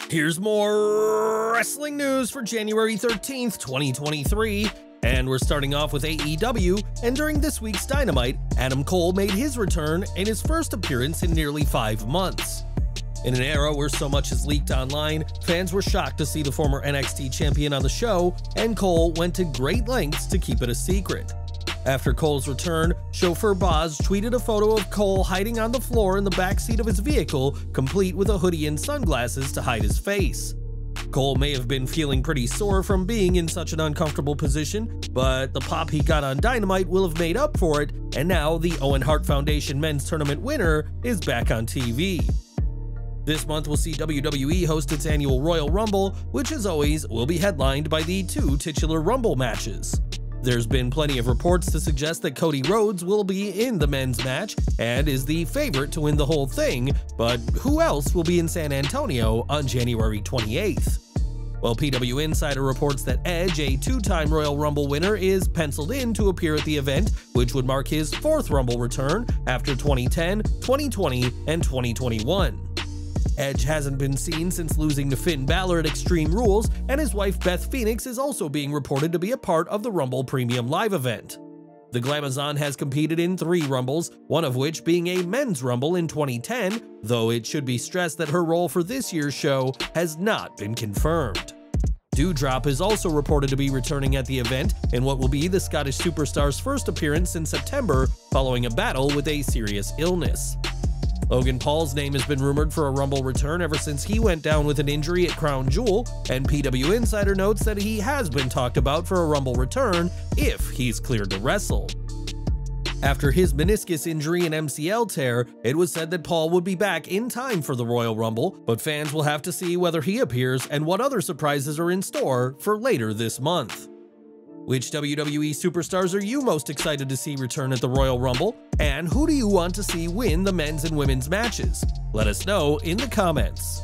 Here's more wrestling news for January 13th, 2023. And we're starting off with AEW, and during this week's Dynamite, Adam Cole made his return in his first appearance in nearly 5 months. In an era where so much is leaked online, fans were shocked to see the former NXT champion on the show, and Cole went to great lengths to keep it a secret. After Cole's return, chauffeur Boz tweeted a photo of Cole hiding on the floor in the backseat of his vehicle, complete with a hoodie and sunglasses to hide his face. Cole may have been feeling pretty sore from being in such an uncomfortable position, but the pop he got on Dynamite will have made up for it, and now the Owen Hart Foundation Men's Tournament winner is back on TV. This month we'll see WWE host its annual Royal Rumble, which as always will be headlined by the 2 titular Rumble matches. There's been plenty of reports to suggest that Cody Rhodes will be in the men's match and is the favorite to win the whole thing, but who else will be in San Antonio on January 28th? Well, PW Insider reports that Edge, a 2-time Royal Rumble winner, is penciled in to appear at the event, which would mark his 4th Rumble return after 2010, 2020, and 2021. Edge hasn't been seen since losing to Finn Balor at Extreme Rules, and his wife Beth Phoenix is also being reported to be a part of the Rumble Premium Live event. The Glamazon has competed in 3 Rumbles, one of which being a men's Rumble in 2010, though it should be stressed that her role for this year's show has not been confirmed. Doudrop is also reported to be returning at the event in what will be the Scottish superstar's first appearance in September following a battle with a serious illness. Logan Paul's name has been rumored for a Rumble return ever since he went down with an injury at Crown Jewel, and PW Insider notes that he has been talked about for a Rumble return if he's cleared to wrestle. After his meniscus injury and MCL tear, it was said that Paul would be back in time for the Royal Rumble, but fans will have to see whether he appears and what other surprises are in store for later this month. Which WWE superstars are you most excited to see return at the Royal Rumble? And who do you want to see win the men's and women's matches? Let us know in the comments.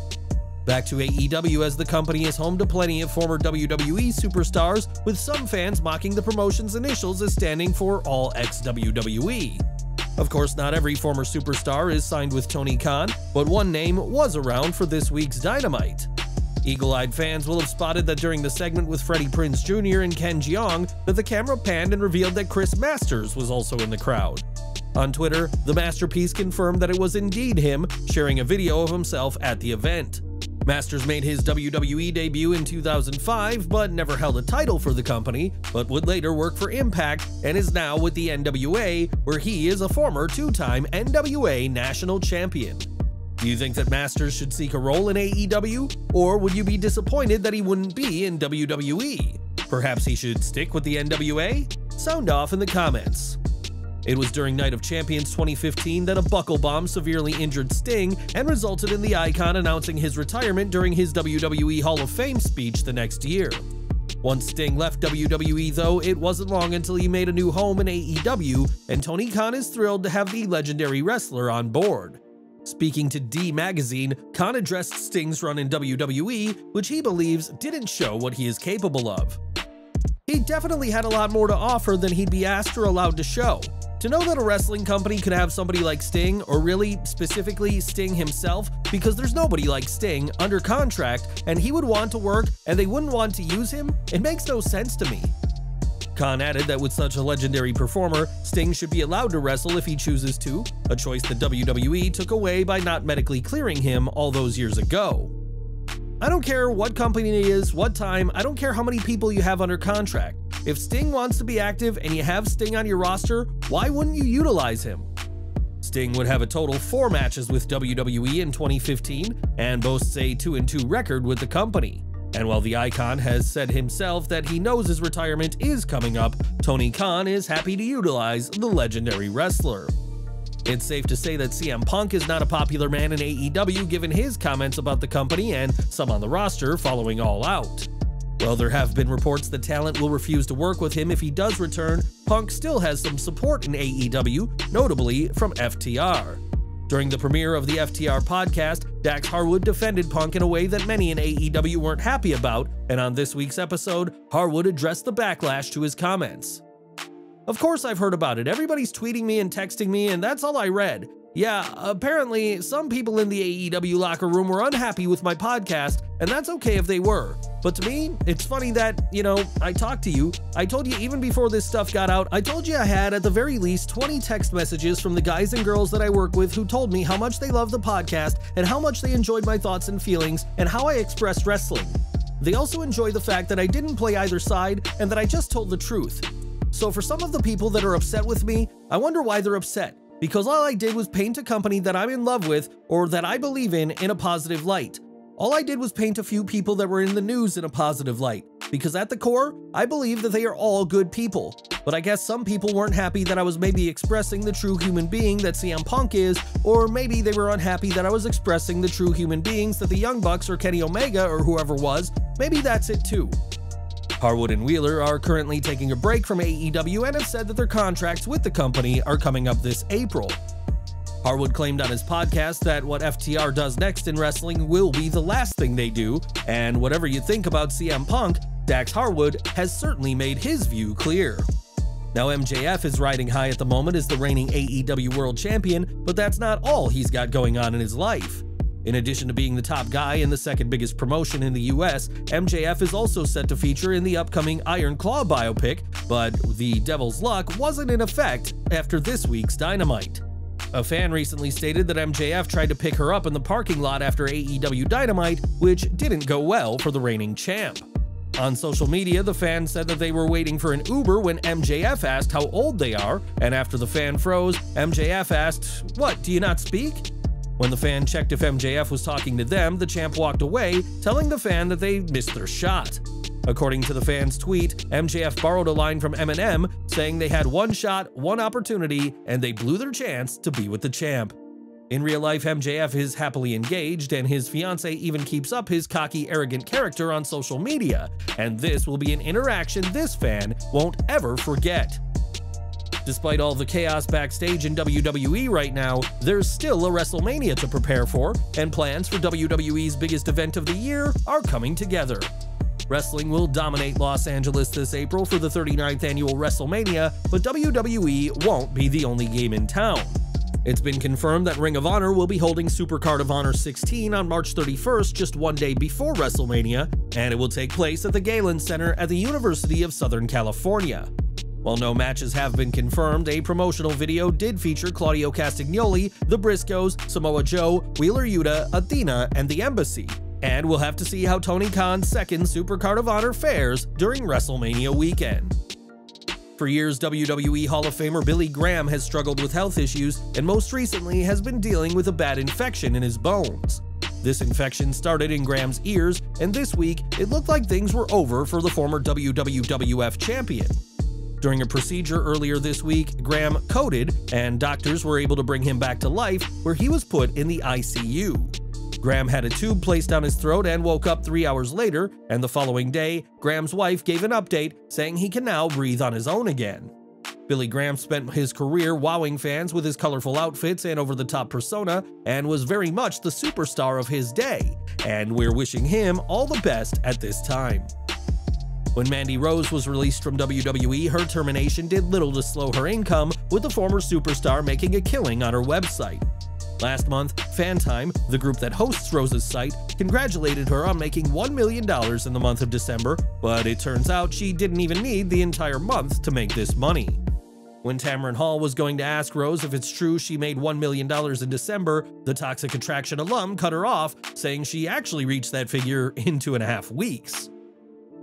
Back to AEW, as the company is home to plenty of former WWE superstars, with some fans mocking the promotion's initials as standing for All Ex-WWE. Of course, not every former superstar is signed with Tony Khan, but one name was around for this week's Dynamite. Eagle-eyed fans will have spotted that during the segment with Freddie Prinze Jr. and Ken Jeong, that the camera panned and revealed that Chris Masters was also in the crowd. On Twitter, the Masterpiece confirmed that it was indeed him, sharing a video of himself at the event. Masters made his WWE debut in 2005, but never held a title for the company, but would later work for Impact and is now with the NWA, where he is a former 2-time NWA National Champion. Do you think that Masters should seek a role in AEW, or would you be disappointed that he wouldn't be in WWE? Perhaps he should stick with the NWA? Sound off in the comments. It was during Night of Champions 2015 that a buckle bomb severely injured Sting and resulted in the Icon announcing his retirement during his WWE Hall of Fame speech the next year. Once Sting left WWE though, it wasn't long until he made a new home in AEW, and Tony Khan is thrilled to have the legendary wrestler on board. Speaking to D Magazine, Khan addressed Sting's run in WWE, which he believes didn't show what he is capable of. He definitely had a lot more to offer than he'd be asked or allowed to show. To know that a wrestling company could have somebody like Sting, or really specifically Sting himself, because there's nobody like Sting, under contract, and he would want to work and they wouldn't want to use him, it makes no sense to me. Khan added that with such a legendary performer, Sting should be allowed to wrestle if he chooses to, a choice that WWE took away by not medically clearing him all those years ago. I don't care what company it is, what time, I don't care how many people you have under contract. If Sting wants to be active and you have Sting on your roster, why wouldn't you utilize him? Sting would have a total 4 matches with WWE in 2015 and boasts a 2-2 record with the company. And while the Icon has said himself that he knows his retirement is coming up, Tony Khan is happy to utilize the legendary wrestler. It's safe to say that CM Punk is not a popular man in AEW given his comments about the company and some on the roster following All Out. While there have been reports that talent will refuse to work with him if he does return, Punk still has some support in AEW, notably from FTR. During the premiere of the FTR podcast, Dax Harwood defended Punk in a way that many in AEW weren't happy about, and on this week's episode, Harwood addressed the backlash to his comments. Of course I've heard about it, everybody's tweeting me and texting me, and that's all I read. Yeah, apparently some people in the AEW locker room were unhappy with my podcast, and that's okay if they were. But to me, it's funny that, I talked to you. I told you even before this stuff got out, I told you I had at the very least 20 text messages from the guys and girls that I work with who told me how much they love the podcast and how much they enjoyed my thoughts and feelings and how I expressed wrestling. They also enjoy the fact that I didn't play either side and that I just told the truth. So for some of the people that are upset with me, I wonder why they're upset. Because all I did was paint a company that I'm in love with or that I believe in a positive light. All I did was paint a few people that were in the news in a positive light. Because at the core, I believe that they are all good people. But I guess some people weren't happy that I was maybe expressing the true human being that CM Punk is, or maybe they were unhappy that I was expressing the true human beings that the Young Bucks or Kenny Omega or whoever was. Maybe that's it too. Harwood and Wheeler are currently taking a break from AEW and have said that their contracts with the company are coming up this April. Harwood claimed on his podcast that what FTR does next in wrestling will be the last thing they do, and whatever you think about CM Punk, Dax Harwood has certainly made his view clear. Now MJF is riding high at the moment as the reigning AEW World Champion, but that's not all he's got going on in his life. In addition to being the top guy in the second biggest promotion in the US, MJF is also set to feature in the upcoming Iron Claw biopic, but the devil's luck wasn't in effect after this week's Dynamite. A fan recently stated that MJF tried to pick her up in the parking lot after AEW Dynamite, which didn't go well for the reigning champ. On social media, the fan said that they were waiting for an Uber when MJF asked how old they are, and after the fan froze, MJF asked, "What, do you not speak?" When the fan checked if MJF was talking to them, the champ walked away, telling the fan that they missed their shot. According to the fan's tweet, MJF borrowed a line from Eminem, saying they had one shot, one opportunity, and they blew their chance to be with the champ. In real life, MJF is happily engaged, and his fiancée even keeps up his cocky, arrogant character on social media, and this will be an interaction this fan won't ever forget. Despite all the chaos backstage in WWE right now, there's still a WrestleMania to prepare for, and plans for WWE's biggest event of the year are coming together. Wrestling will dominate Los Angeles this April for the 39th annual WrestleMania, but WWE won't be the only game in town. It's been confirmed that Ring of Honor will be holding Supercard of Honor 16 on March 31st, just one day before WrestleMania, and it will take place at the Galen Center at the University of Southern California. While no matches have been confirmed, a promotional video did feature Claudio Castagnoli, the Briscoes, Samoa Joe, Wheeler Yuta, Athena, and the Embassy. And we'll have to see how Tony Khan's second Supercard of Honor fares during WrestleMania weekend. For years, WWE Hall of Famer Billy Graham has struggled with health issues and most recently has been dealing with a bad infection in his bones. This infection started in Graham's ears, and this week, it looked like things were over for the former WWF champion. During a procedure earlier this week, Graham coded, and doctors were able to bring him back to life, where he was put in the ICU. Graham had a tube placed down his throat and woke up 3 hours later, and the following day, Graham's wife gave an update saying he can now breathe on his own again. Billy Graham spent his career wowing fans with his colorful outfits and over-the-top persona, and was very much the superstar of his day, and we're wishing him all the best at this time. When Mandy Rose was released from WWE, her termination did little to slow her income, with the former superstar making a killing on her website. Last month, Fantime, the group that hosts Rose's site, congratulated her on making $1 million in the month of December, but it turns out she didn't even need the entire month to make this money. When Tamron Hall was going to ask Rose if it's true she made $1 million in December, the Toxic Attraction alum cut her off, saying she actually reached that figure in 2.5 weeks.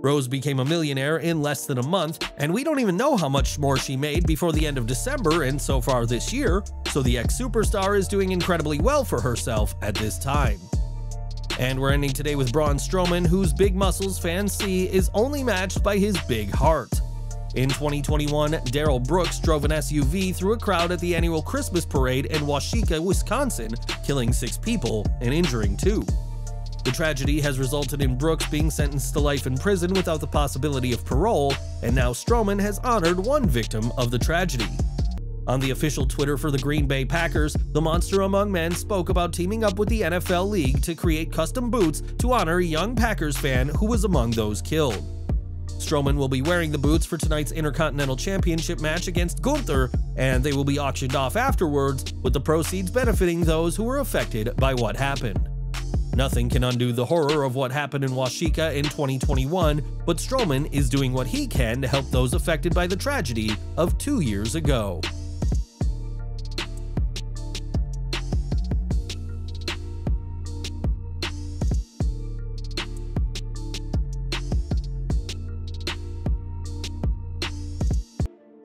Rose became a millionaire in less than a month, and we don't even know how much more she made before the end of December and so far this year, so the ex-superstar is doing incredibly well for herself at this time. And we're ending today with Braun Strowman, whose big muscles fans see is only matched by his big heart. In 2021, Darrell Brooks drove an SUV through a crowd at the annual Christmas parade in Waukesha, Wisconsin, killing 6 people and injuring 2. The tragedy has resulted in Brooks being sentenced to life in prison without the possibility of parole, and now Strowman has honored one victim of the tragedy. On the official Twitter for the Green Bay Packers, the Monster Among Men spoke about teaming up with the NFL League to create custom boots to honor a young Packers fan who was among those killed. Strowman will be wearing the boots for tonight's Intercontinental Championship match against Gunther, and they will be auctioned off afterwards, with the proceeds benefiting those who were affected by what happened. Nothing can undo the horror of what happened in Waukesha in 2021, but Strowman is doing what he can to help those affected by the tragedy of 2 years ago.